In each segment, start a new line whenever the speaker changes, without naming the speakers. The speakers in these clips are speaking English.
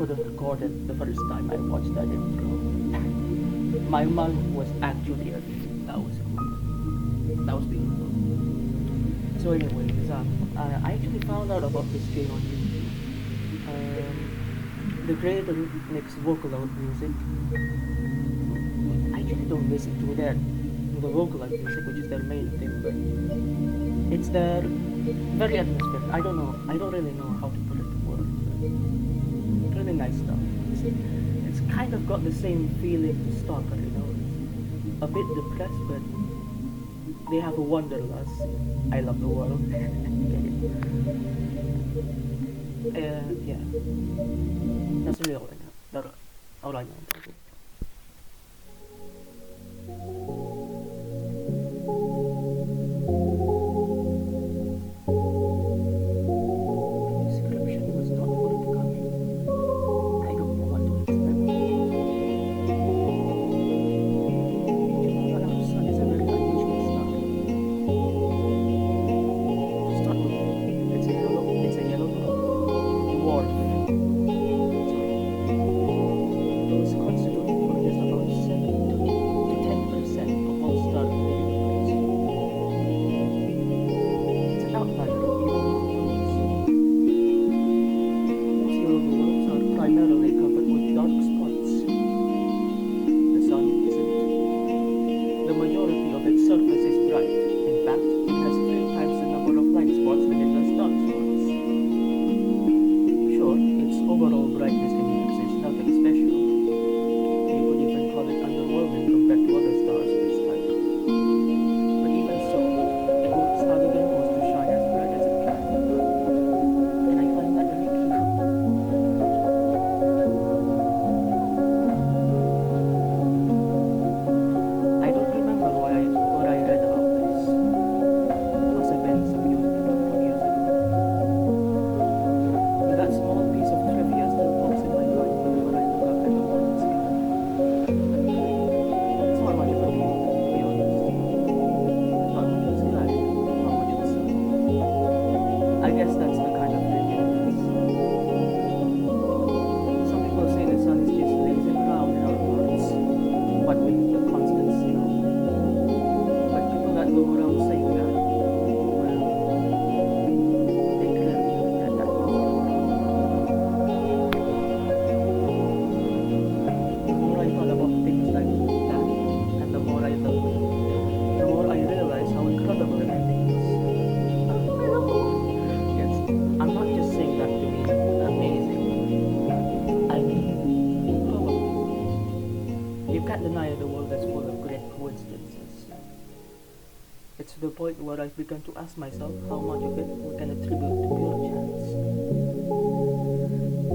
could have recorded the first time I watched that intro. My mom was actually a that was cool. That was beautiful. So anyways, I actually found out about this game on YouTube. The creator makes Vocaloid music. I actually don't listen to the Vocaloid music, which is their main thing, but it's their very atmospheric. I don't really know how to put it to words. Really nice stuff. It's kind of got the same feeling to Stalker, you know. It's a bit depressed, but they have a wanderlust. I love the world. Yeah. That's really all I know. All I know about it. Description was not forthcoming. I don't know what to expect. But our sun is a very unusual star. To start with, it's a yellow dwarf. Those constitute for just about 7 to 10% of all stars in the universe. It's an outlier of even known. Most yellow dwarfs are primarily covered with dark spots. The sun isn't. The majority of its surface is bright. In fact, it has 3 times the number of light spots than it does dark spots. Sure, its overall brightness index is nothing special. You could even call it underwhelming compared to other stars of its type. But even so, it works hard again most to shine as bright as it can. And I find that very cute. I don't remember what I read about this. Must have been some YouTube years ago. But that small piece of trivia still pops in my mind whenever I look up at the morning sky. It's not much of a deal, to be honest. Not much of the sky, not much of the sun. I guess that's the kind of thing it is. Some people say the sun is just lazy brown in our parts, what with the constant snow. But people that go around saying that, well, they clearly haven't read that book. The more I thought about things like that, and the more I realized how incredible everything is. Yes, I'm not just saying that to be amazing. I mean, incredible. You can't deny the world is full of great coincidences. It's to the point where I've begun to ask myself how much of it we can attribute to pure chance.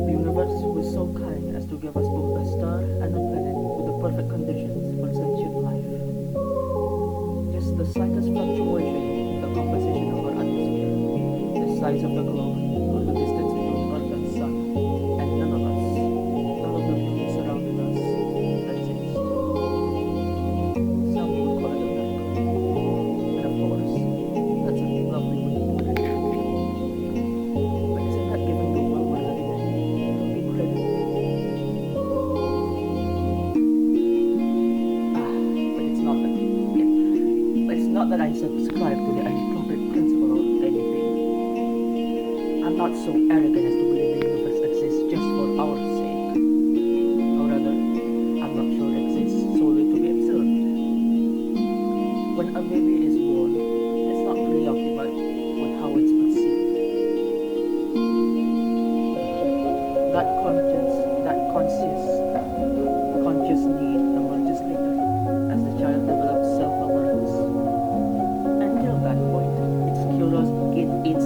The universe was so kind as to give us both a star and a planet with the perfect conditions for sentient life. Just the slightest fluctuation in the composition of our atmosphere, the size of the globe, or the distance between Earth and Sun, and none of the beings surrounding us exist. Some would call it a miracle. And of course, that's a lovely way to put it. But isn't that giving the world we're living in a big credit? But it's not that I subscribe to the appropriate principle or anything. I'm not so arrogant as to believe the universe exists just for our sake. Or rather, I'm not sure it exists solely to be observed. When a baby is born, it's not preoccupied with how it's perceived. That conscious need emerges later as the child develops self-awareness. Until that point, its curiosity is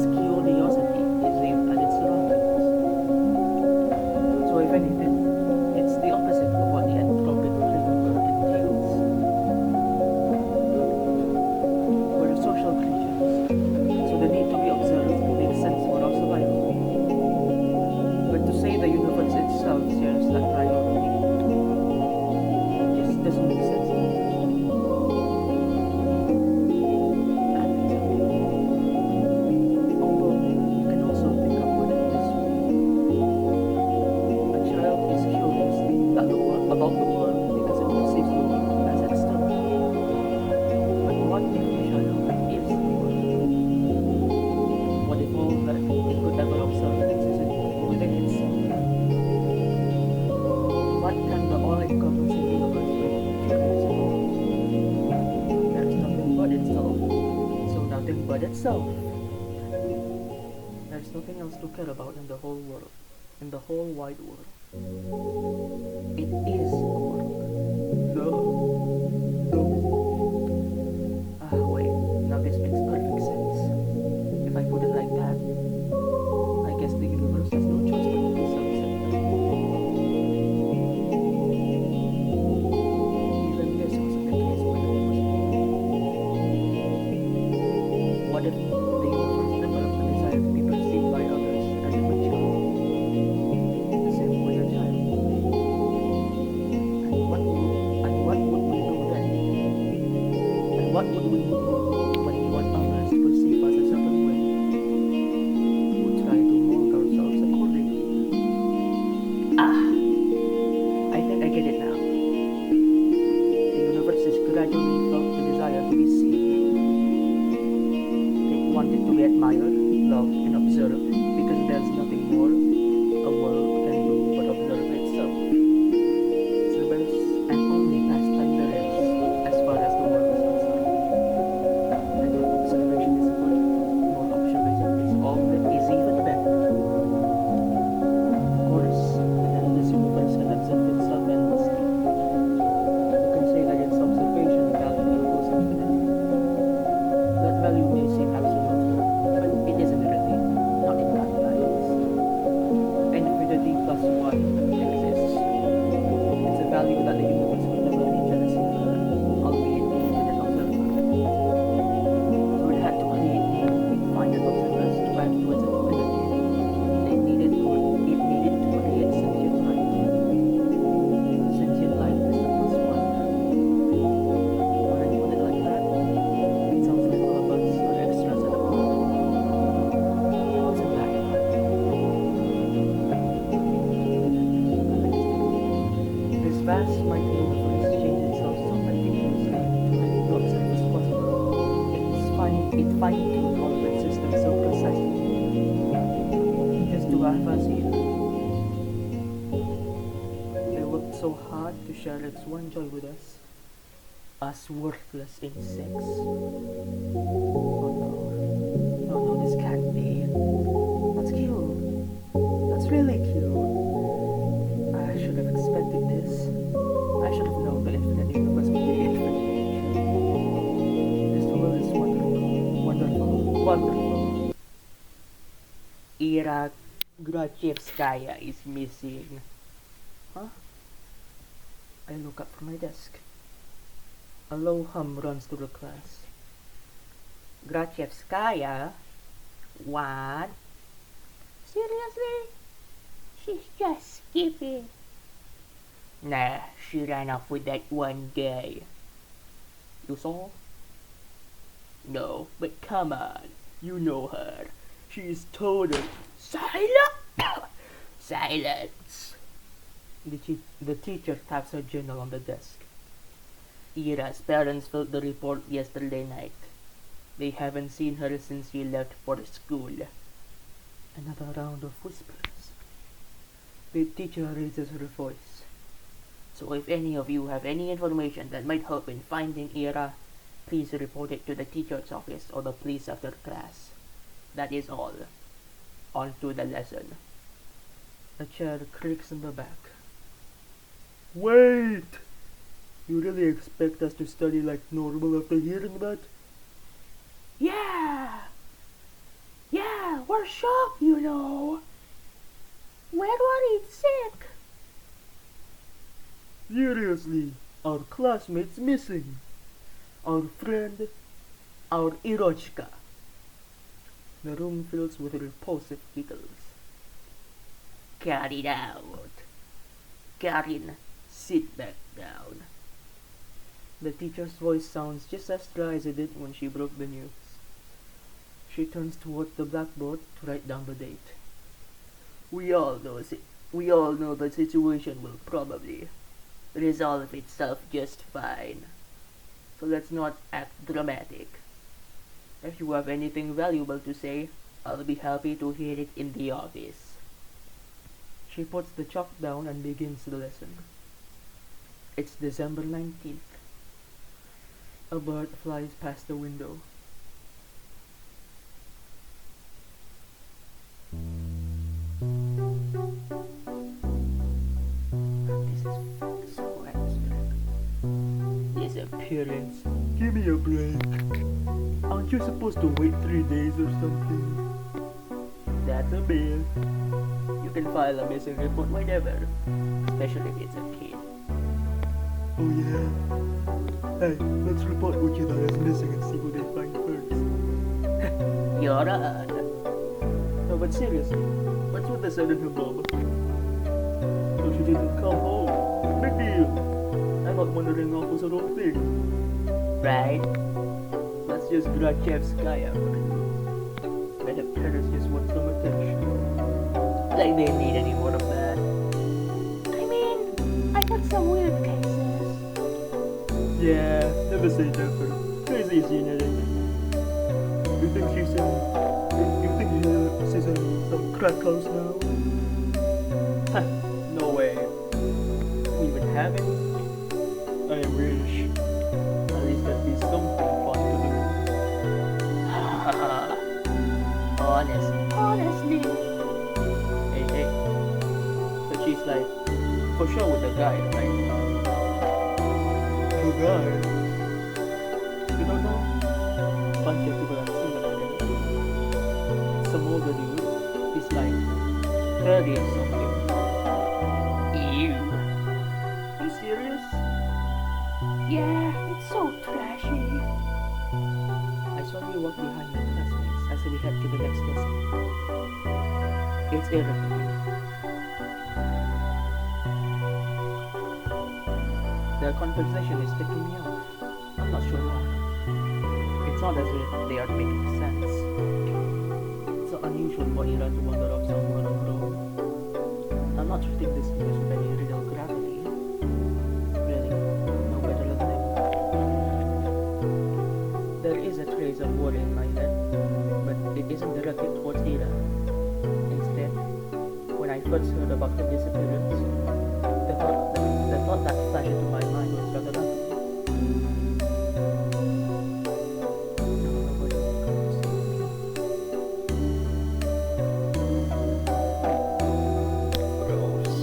aimed at its surroundings. itself. There's nothing else to care about in the whole world, in the whole wide world. It is a world. Wait, now this makes perfect sense. If I put it like that, I guess the universe has no choice but to be self-centered. Even this wasn't the case when I was born. What if the universe developed a desire to be perceived by others as immature? The same way a child. And what would we do then? And what would we do when we want others to perceive us a certain way? We would try to mold ourselves accordingly. I think I get it now. The universe is gradually felt the desire to be seen. It wanted to be admired, loved, and observed because there's nothing more a world can do but observe itself. It's the best and only pastime there is, as far as the world is concerned. And if observation is good, more observation is even better. Of course, an endless universe can observe itself endlessly. You can say that its observation value equals infinity. That value may seem absolute, but it isn't really, not in mathematics. Infinity plus 1 exists. It's a value that the universe will never reach at a singular, albeit infinite observer. So it had to create new, infinite observers to add to its infinity. It needed to create sentient life. Sentient life is the plus 1. When I put it like that, it sounds like all of us are extras at a party. What's a bad one? This vast, mighty universe changes itself so meticulously to make the observe as possible. It fine-tuned all of its systems so precisely, just to have us here. It worked so hard to share its one joy with us worthless insects. Oh no, this can't be. That's cute. That's really cute. I should have expected this. I should have known the infinite universe would be infinite. This world is wonderful. Ira Grachevskaya is missing. Huh? I look up from my desk. A low hum runs through the class. Grachevskaya? What? Seriously? She's just skipping. Nah, she ran off with that one guy. You saw? No, but come on. You know her. She's total silence. The teacher taps her journal on the desk. Ira's parents filled the report yesterday night. They haven't seen her since she left for school. Another round of whispers. The teacher raises her voice. So if any of you have any information that might help in finding Ira, please report it to the teacher's office or the police after class. That is all. On to the lesson. A chair creaks in the back. Wait! You really expect us to study like normal after hearing that? Yeah, we're shocked, you know. We're worried sick. Seriously, our classmate's missing. Our friend, our Irochka. The room fills with repulsive giggles. Cut it out. Karin, sit back down. The teacher's voice sounds just as dry as it did when she broke the news. She turns toward the blackboard to write down the date. We all know the situation will probably resolve itself just fine. So let's not act dramatic. If you have anything valuable to say, I'll be happy to hear it in the office. She puts the chalk down and begins the lesson. It's December 19th. A bird flies past the window. disappearance. Give me a break. Aren't you supposed to wait 3 days or something? That's a myth. You can file a missing report whenever, especially if it's a kid. Oh yeah? Hey, let's report what you thought is missing and see who they find first. You're on. No, but seriously, what's with the sudden hubbub? So she didn't come home. Big deal. I thought wandering off was a wrong thing. Right? Let's just drag Jeff's guy out for you. But her parents just want some attention. Like they need any more of that.
I mean, I got some weird cases.
Yeah, never say never. Crazy is genetic. You think she's in some crack house now? Huh, no way. We even have it? I wish. At least that'd be something fun to do.
Honestly.
Hey. So she's like, for sure with the guy, right? The guy? You don't know? Bunch of people have seen it already. Some older dude. He's like 30 or something. Ew. You serious?
Yeah, it's so trashy.
I saw you walk behind my classmates as we head to the next lesson. It's irritating. Their conversation is taking me off. I'm not sure why. It's not as if they are making sense. It's so unusual for Ira to wander off somewhere on her own. I'm not treating this news with any real gravity. Really, no better than them. There is a trace of worry in my head, but it isn't directed towards Ira. Instead, when I first heard about her disappearance, the thought that flashed into my mind was rather ugly. Nobody will come to see me. Gross.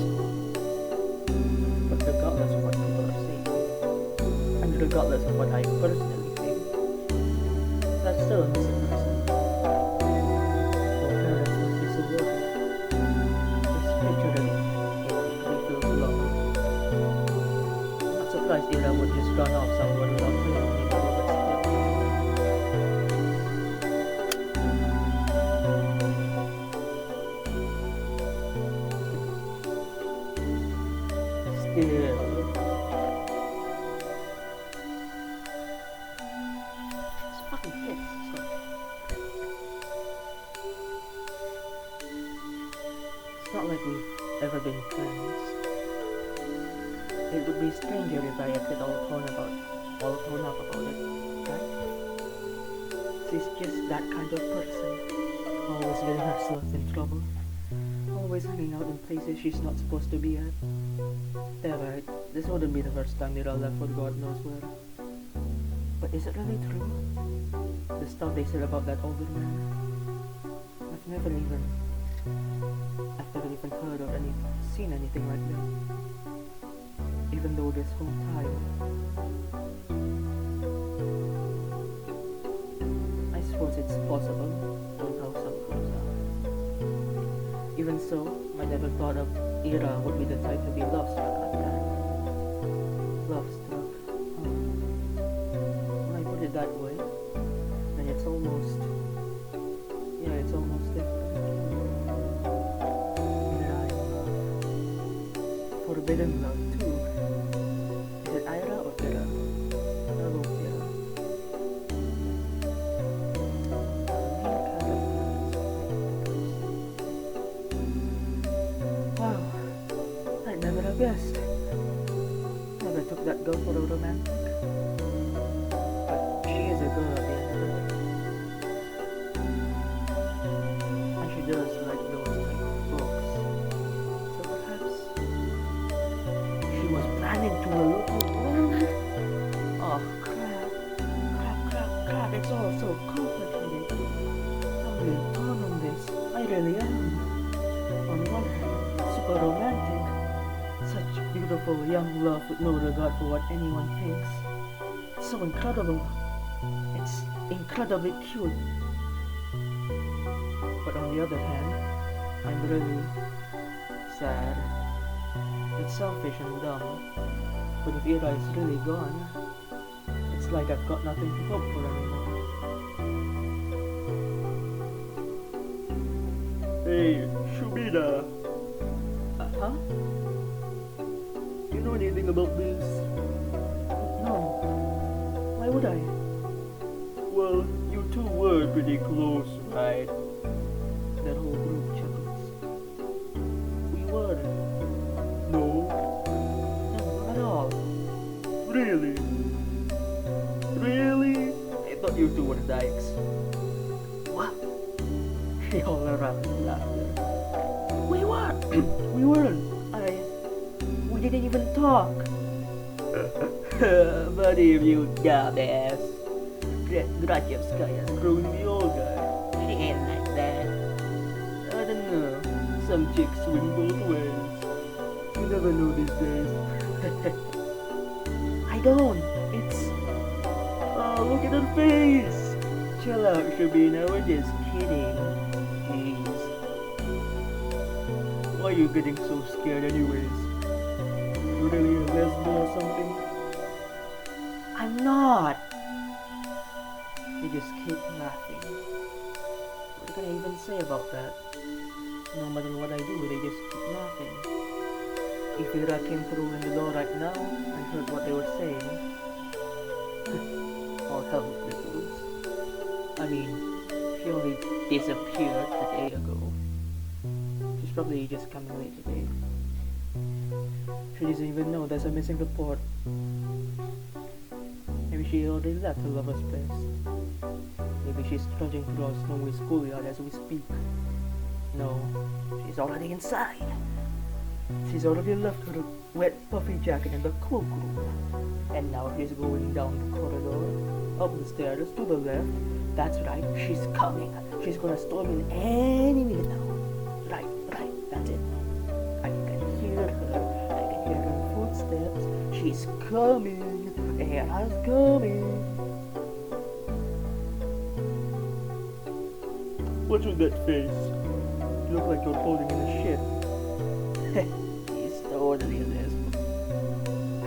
But regardless of what people are saying, and regardless of what I personally think, that's still a missing person. Her parents must be so worried. Especially if they feel alone. I'm not surprised Ira would just run off somewhere without telling anybody, but still. It's fucking kids. It's not like we've ever been friends. It would be stranger if I acted all torn up about it, right? She's just that kind of person. Always getting herself in trouble. Always hanging out in places she's not supposed to be at. They're right, this wouldn't be the first time Mira left for God knows where. But is it really true? The stuff they said about that older man? I've never even heard or seen anything like that. Even though this whole time, I suppose it's possible, knowing how some goes out. Even so, I never thought of Ira would be the type to be love-struck like that. Love-struck, when I put it that way, then it's almost different. Forbidden love too. Is it Ira or Ira? Hello, Ira. Wow, I never have guessed. Never took that girl for a romantic. But she is a girl at the end of the day. And she does like those type of books. So perhaps she was planning to elope with one. Oh crap. It's all so complicated. I'm really torn on this. I really am. On one hand, super romantic. Such beautiful young love with no regard for what anyone thinks. It's so incredible. It's incredibly cute. But on the other hand, I'm really sad. It's selfish and dumb. But if Ira is really gone, it's like I've got nothing to hope for anymore.
Hey, Shubida,
Huh?
you know anything about this?
No. Why would I?
Well, you two were pretty close, right?
That whole group chuckles. We were.
No?
No, not at all.
Really? Really? I thought you two were dykes.
What? We all around laughter. We were.
We weren't.
We didn't even talk.
But if you dumbass, Grachevskaya screwed me over. She ain't like that. I don't know. Some chicks swing both ways. You never know these days.
I don't. It's.
Oh, look at her face. Chill out, Shabina. We're just kidding. Jeez. Why are you getting so scared anyways? You really a lesbian or something?
I'm not. They just keep laughing. What can I even say about that? No matter what I do, they just keep laughing. If Ira came through in the door right now and heard what they were saying, all hell would break loose. I mean, she only disappeared a day ago. She's probably just coming late today. She doesn't even know there's a missing report. Maybe she already left her lover's place. Maybe she's trudging through our snowy schoolyard as we speak. No, she's already inside. She's already left her wet puffy jacket in the cloakroom. And now she's going down the corridor, up the stairs to the left. That's right, she's coming. She's gonna storm in any minute now. Right, that's it. I can hear her. I can hear her footsteps. She's coming. Ira's coming.
What's with that face? You look like you're holding in a shit.
He's totally this.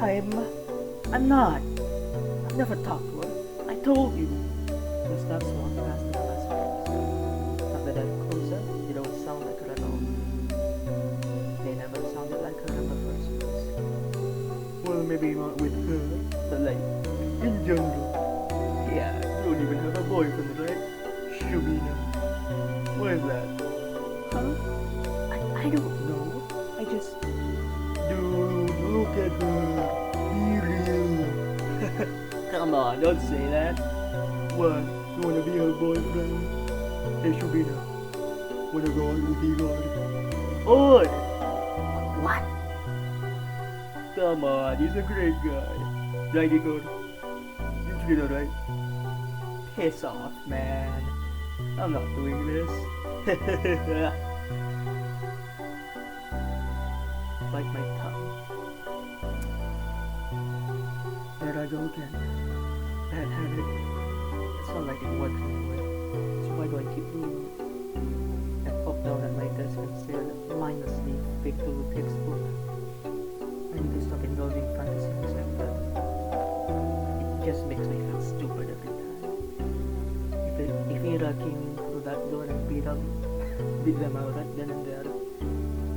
I'm not. I've never talked to her. I told you. The steps walk past the last place. Not that I'm closer, you don't sound like her at all. They never sounded like her in the first place.
Well, maybe not with her, but like, in general. Yeah, you don't even have a boyfriend, right? Shubina. Why is that?
Huh? I don't know. I just...
Dude, look at her. Be real.
Come on, don't say that.
What? You wanna be her boyfriend? Hey, Shubina. Wanna go out with Igor?
Oi! What?
Come on, he's a great guy. Right, Igor? You treat her right?
Piss off, man.
I'm not doing this.
Bite my tongue.
There I go again.
Bad habit. It's not like it works anyway. So why do I keep doing it? I pop down at my desk and stare mindlessly big through the textbook. I need to stop indulging fantasies like that. It just makes me feel stupid every time. If Ira came in through that door and beat them out right then and there,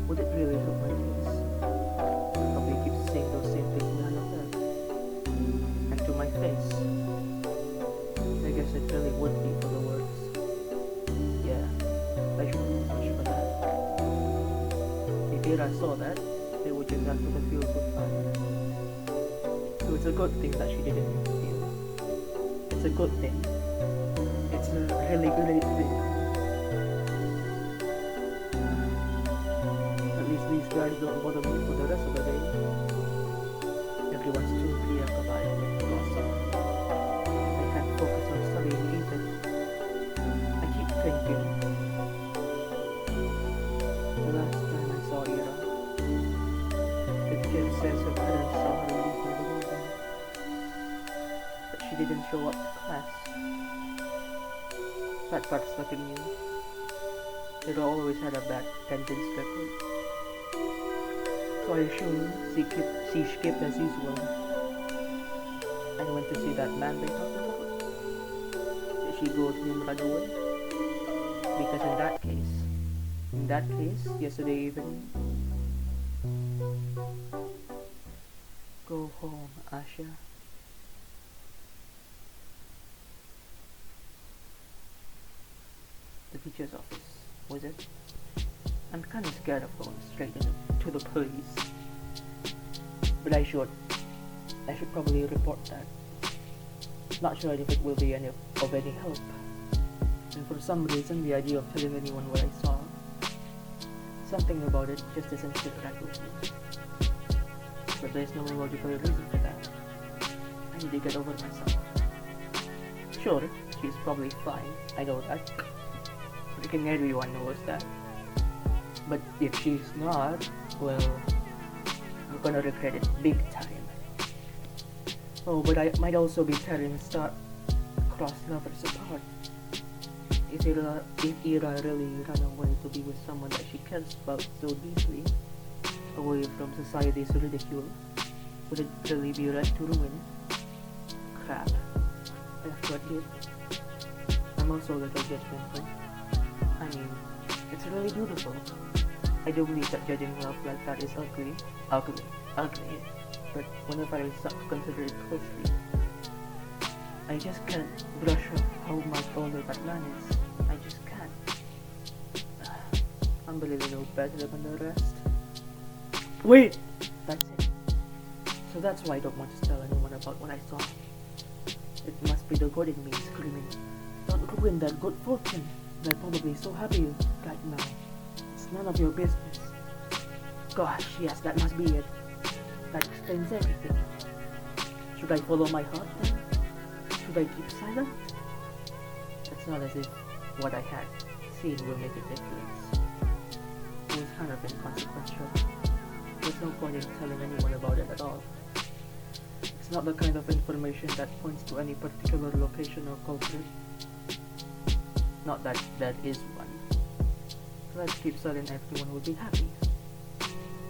would it really help my case? Probably keep saying those same things behind her back. And to my face. I guess it really would be for the worst. Yeah, I shouldn't push for that. If Ira saw that, they would just have to feel good fine. So it's a good thing that she didn't interfere. It's a good thing. It's a really great thing. At least these guys don't bother me for the rest of the day. Everyone's too preoccupied with gossip. I can't focus on studying either. I keep thinking. The last time I saw Ira, it gives says her parents saw her leave the building. didn't show up to class. That part's nothing new. Z.A.T.O always had a bad attendance record. So I assume she skipped as usual and went to see that man they talked about. Did she go to him right away? Because in that case, yesterday evening, go home, Asha. The teacher's office, was it? I'm kinda scared of going straight to the police. But I should probably report that. Not sure if it will be of any help. And for some reason, the idea of telling anyone what I saw, something about it just doesn't sit right with me. But there's no logical reason for that. I need to get over myself. Sure, she's probably fine, I know that. Freaking everyone knows that. But if she's not, well, I'm gonna regret it big time. Oh, but I might also be tearing star-crossed lovers apart. If Ira really ran away to be with someone that she cares about so deeply, away from society's ridicule, would it really be right to ruin it? Crap. I have to admit, I'm also a little judgmental. I mean, it's really beautiful. I do believe that judging love like that is ugly. But whenever I start to consider it closely, I just can't brush off how much older that man is. I just can't. I'm really no better than the rest. Wait! That's it. So that's why I don't want to tell anyone about what I saw. It must be the good in me screaming, don't ruin their good fortune. They're probably so happy right now. It's none of your business. Gosh, yes, that must be it. That explains everything. Should I follow my heart then? Should I keep silent? It's not as if what I had seen will make a difference. It was kind of inconsequential. There's no point in telling anyone about it at all. It's not the kind of information that points to any particular location or culprit. Not that there is one. Let's keep silent, everyone will be happy.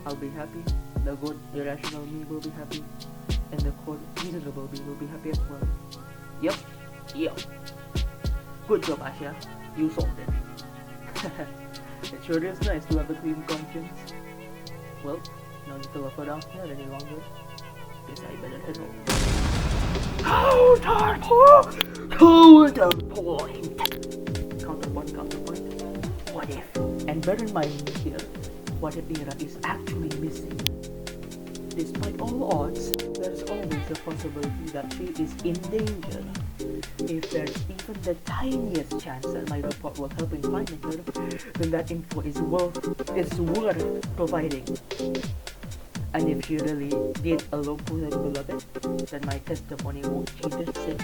I'll be happy, the good, irrational me will be happy, and the cold, miserable me will be happy as well. Yep. Good job, Asha. You solved it. It sure is nice to have a clean conscience. Well, no need to look around here any longer. Guess I better head home. Counterpoint. What if? And bear in mind here, what if Ira is actually missing? Despite all odds, there's always a possibility that she is in danger. If there's even the tiniest chance that my report will help in finding her, then that info is worth providing. And if she really did elope with her beloved, then my testimony won't change a thing.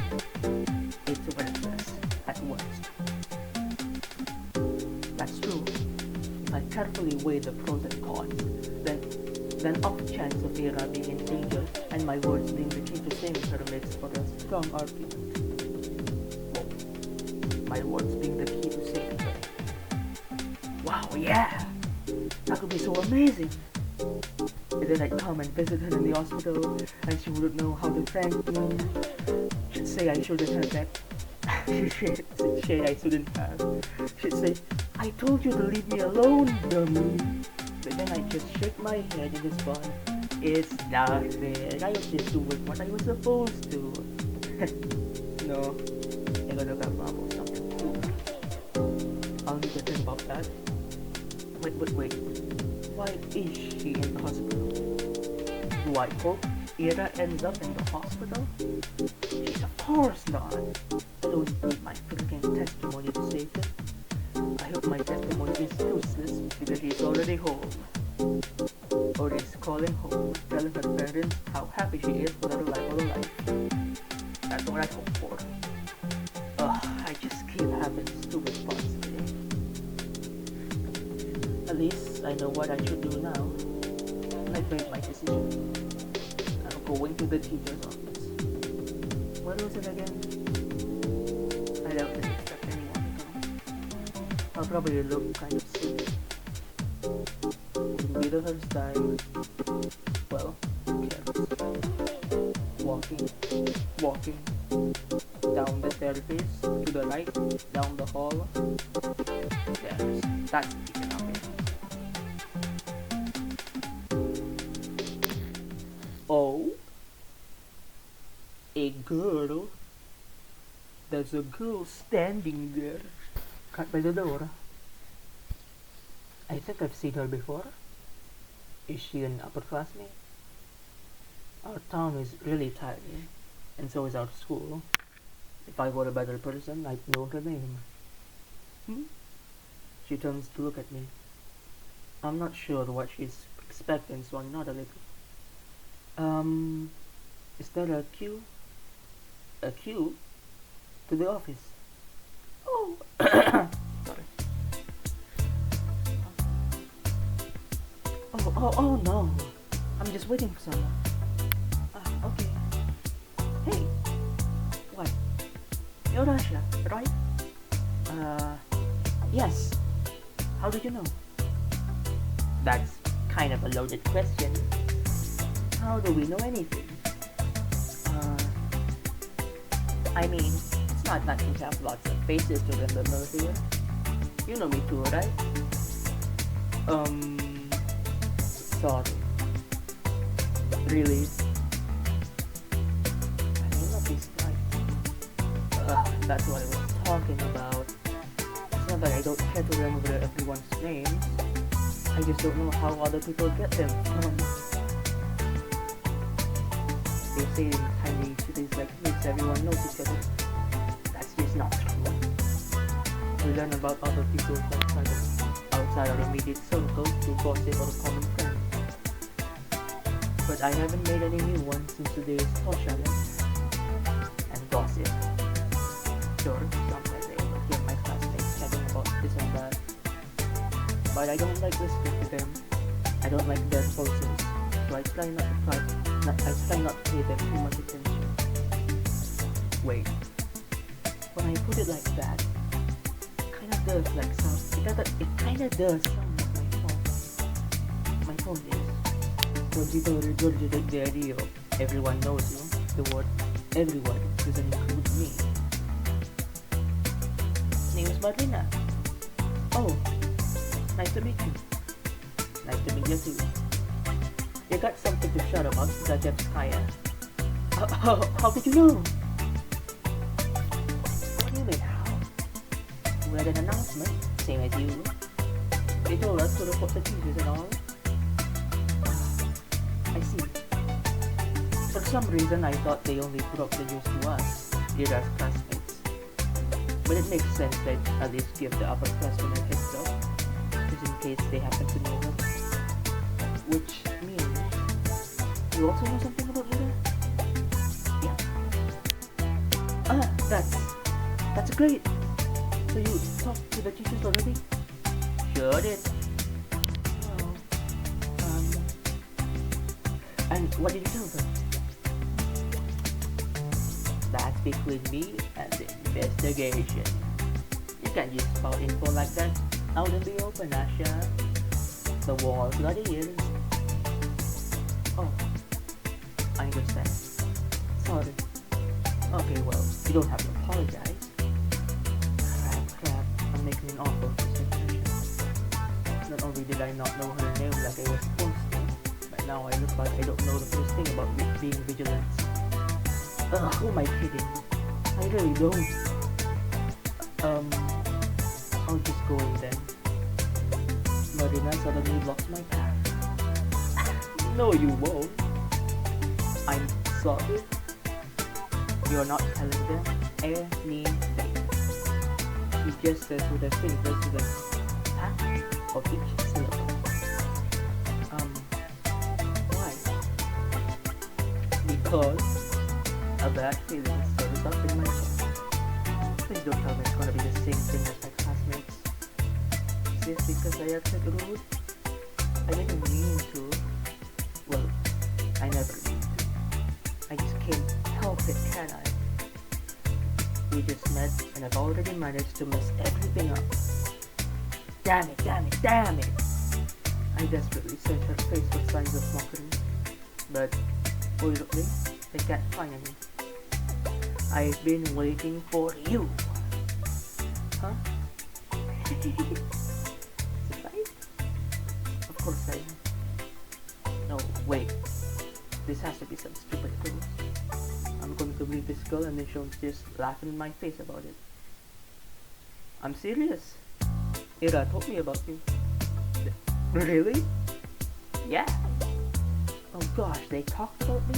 It's worthless at worst. That's true. If I carefully weigh the pros and cons, then off chance of Ira being in danger and my words being the key to saving her makes for a strong argument. Whoa. My words being the key to saving her. Wow, yeah! That could be so amazing! And then I'd come and visit her in the hospital and she wouldn't know how to thank me. She'd say I shouldn't have that. Shit, I shouldn't have. She'd say, I told you to leave me alone, dummy. But then I just shake my head and respond, it's nothing. I was just doing what I was supposed to. No, I gotta come up with something cool. I'll need to think about that. Wait. Why is she in the hospital? Do I hope Ira ends up in the hospital? Jeez, of course not. I don't need my freaking testimony to save her. I hope my testimony is useless because she's already home. Or is calling home, telling her parents how happy she is with her life. That's what I hope for. I just keep having stupid thoughts today. At least I know what I should do now. I've made my decision. I'm going to the teacher's office. What was it again? I don't really expect anyone to know. I'll probably look kind of silly. It'll be the first time. Well, who cares? Walking down the staircase to the right, down the hall. Yes, that's picking up it. Oh, a girl. There's a girl standing there. Cut by the door. I think I've seen her before. Is she an upperclassmate? Our town is really tiny, and so is our school. If I were a better person, I'd know her name. She turns to look at me. I'm not sure what she's expecting, so I nod a little. Is there a queue? A queue? To the office? Oh, sorry. Oh no. I'm just waiting for someone. Okay. Hey. What? You're Russia, right? Yes. How did you know? That's kind of a loaded question. How do we know anything? I mean, it's not that we have lots of faces to remember here. You know me too, right? Sorry. Really? I love this guy. That's what I was talking about. It's not that I don't care to remember everyone's names. I just don't know how other people get them. They say in tiny cities like this, everyone knows each other. That's just not true. We learn about other people outside our immediate circle through gossip or common friends. But I haven't made any new ones since today's talk challenge. And gossip. Sure, sometimes I overhear my classmates chatting about this and that. But I don't like listening to them. I don't like their voices. So I try not to pay them too much attention. Wait. When I put it like that, it kinda does sound like my phone. My phone is. When people regurgitate the idea of everyone knows you, the word everyone doesn't include me. Name is Marlena. Oh, nice to meet you. Nice to meet you too. You got something to shout about, Zajevskaya. How did you know? What do you mean how? We had an announcement, same as you. They told us to report the teachers and all. I see. For some reason, I thought they only put up the news to us, dear as classmates. But it makes sense that at least give the upperclassmen a heads up, just in case they happen to know them. Which means, you also know something about Luna? Yeah. That's great. So you talked to the teachers already? Sure did. And what did you tell them? That's between me and the investigation. You can't just spout info like that out in the open, Asha. The war bloody is. Oh, I understand. Sorry. Okay, well, you don't have to apologize. Crap, I'm making an awful impression. Not only did I not know her name like I was supposed to, but now I look like I don't know the first thing about being vigilant. Who am I kidding? I really don't. I'll just go in then. Marina suddenly blocks my path. No, you won't. I'm sorry. You're not telling them anything. He gestures with her fingers to the half of each syllable. Why? Because a bad feeling stirs up in my chest. Please don't tell me it's gonna be the same thing as my classmates. Is this because I acted rude? I didn't mean to. Well, I never mean to. I just can't help it, can I? We just met and I've already managed to mess everything up. Damn it, damn it, damn it! I desperately searched her face for signs of mockery, but fortunately, they can't find any. I've been waiting for you! Huh? Surprised? Of course I am. No, wait. This has to be some stupid girl. I'm going to believe this girl and then she'll just laughing in my face about it. I'm serious. Ira told me about you. Really? Yeah. Oh gosh, they talked about me?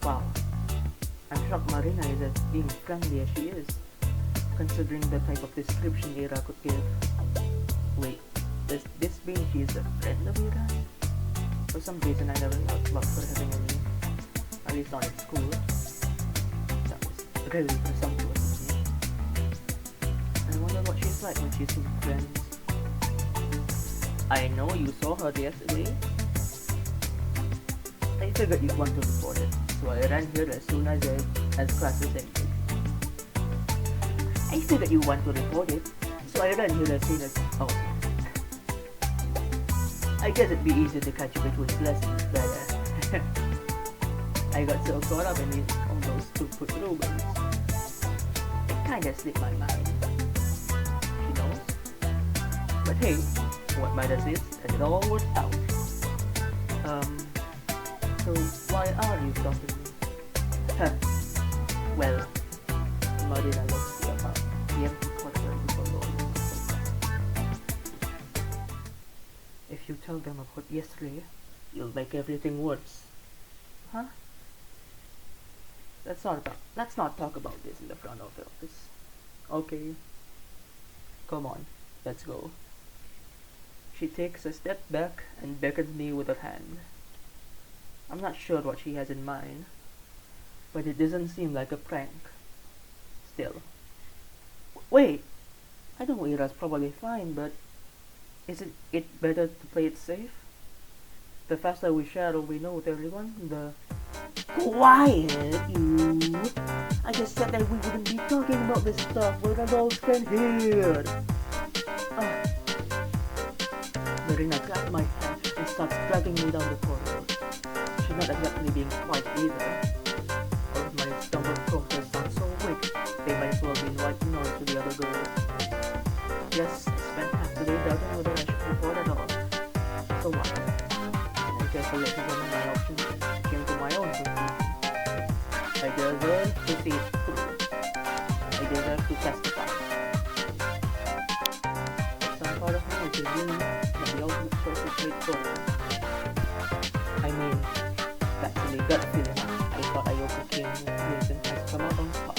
Wow. I'm shocked Marina is as being friendly as she is, considering the type of description Ira could give. Wait, does this mean she is a friend of Ira? For some reason I never thought about her having any, at least not at school. That was really presumptuous of me. I wonder what she's like when she's with friends. I know you saw her yesterday. I figured you'd want to report it, so I ran here as soon as classes ended. I figured you want to report it, so I ran here as soon as... Oh. I guess it'd be easier to catch you between lessons, but I got so caught up in all those stupid rumors. It kinda slipped my mind. She knows. But hey, what matters is that it all worked out. So why are you stopping me? Huh. Well, Marina looks me about the empty quarter before going. If you tell them about yesterday, you'll make everything worse. Huh? Let's not talk about this in the front of the office. Okay. Come on, let's go. She takes a step back and beckons me with her hand. I'm not sure what she has in mind, but it doesn't seem like a prank. Still. Wait! I know Ira's probably fine, but isn't it better to play it safe? The faster we share all we know with everyone, the... Quiet, you! I just said that we wouldn't be talking about this stuff where adults can hear! Marina grabbed my hand and starts dragging me down the corridor. She's not exactly being quiet either. All of my stumble process sounds so weak, they might as well be in white noise to the other girls. Yes, I spent half the day doubting whether I should report at all. So what? I guess I'll let you run my options. Came to my own conclusion. I deserve to see it through. I deserve to testify. Some part of me is assuming that the ultimate choice is straightforward. I mean, that's a gut feeling. I thought I overcame reason has come out on top.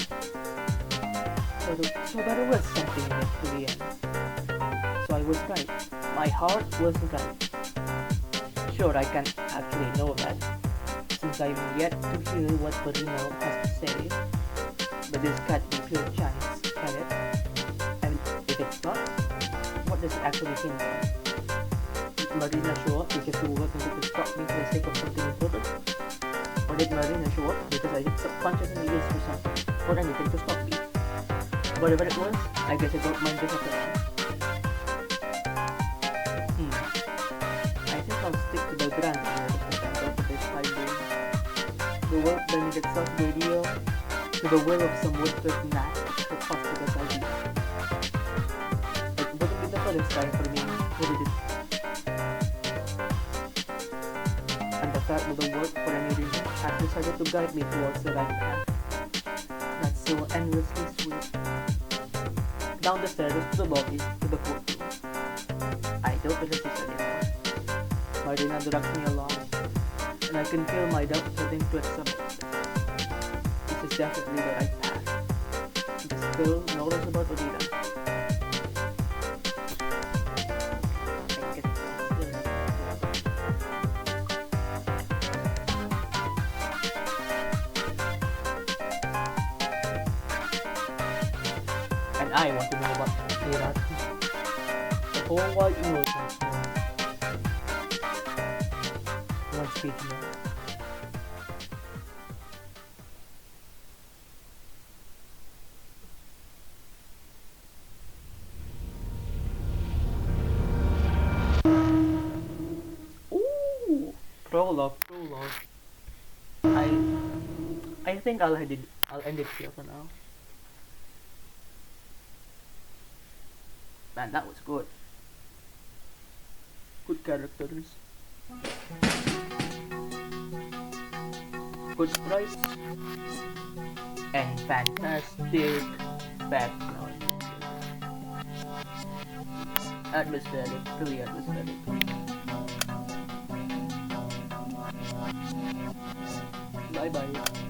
So there was something in it to the end. So I was right. My heart was right. Sure, I can't actually know that, since I'm yet to hear what Marina has to say. But this can't be pure chance, can it? And if it's not, what does it actually hinge on? Did Marina show up because she wasn't able to stop me for the sake of something important? Or did Marina show up because I subconsciously used for something, or anything to stop me? Whatever it was, I guess I don't mind disappearing. I think I'll stick to the grand idea for this 5 days. The work lending itself to the idea, to the will of some woodcut knack to prosperous idea. It wouldn't be the first time for me, would it? And the fact that the work, for any reason, has decided to guide me towards the right path. That's so endlessly sweet. Down the stairs to the lobby, to the courtroom. I don't resist anymore. Marina drags me along, and I can feel my doubt heading to its summit. This is definitely the right path. This girl knows about Odita. And I want to know about Odita. The whole wide world wants to know. One speech more. Prologue. I I think I'll end it here for now. Man, that was good. Good characters. Good sprites. And fantastic background. Atmospheric, really atmospheric. Bye bye.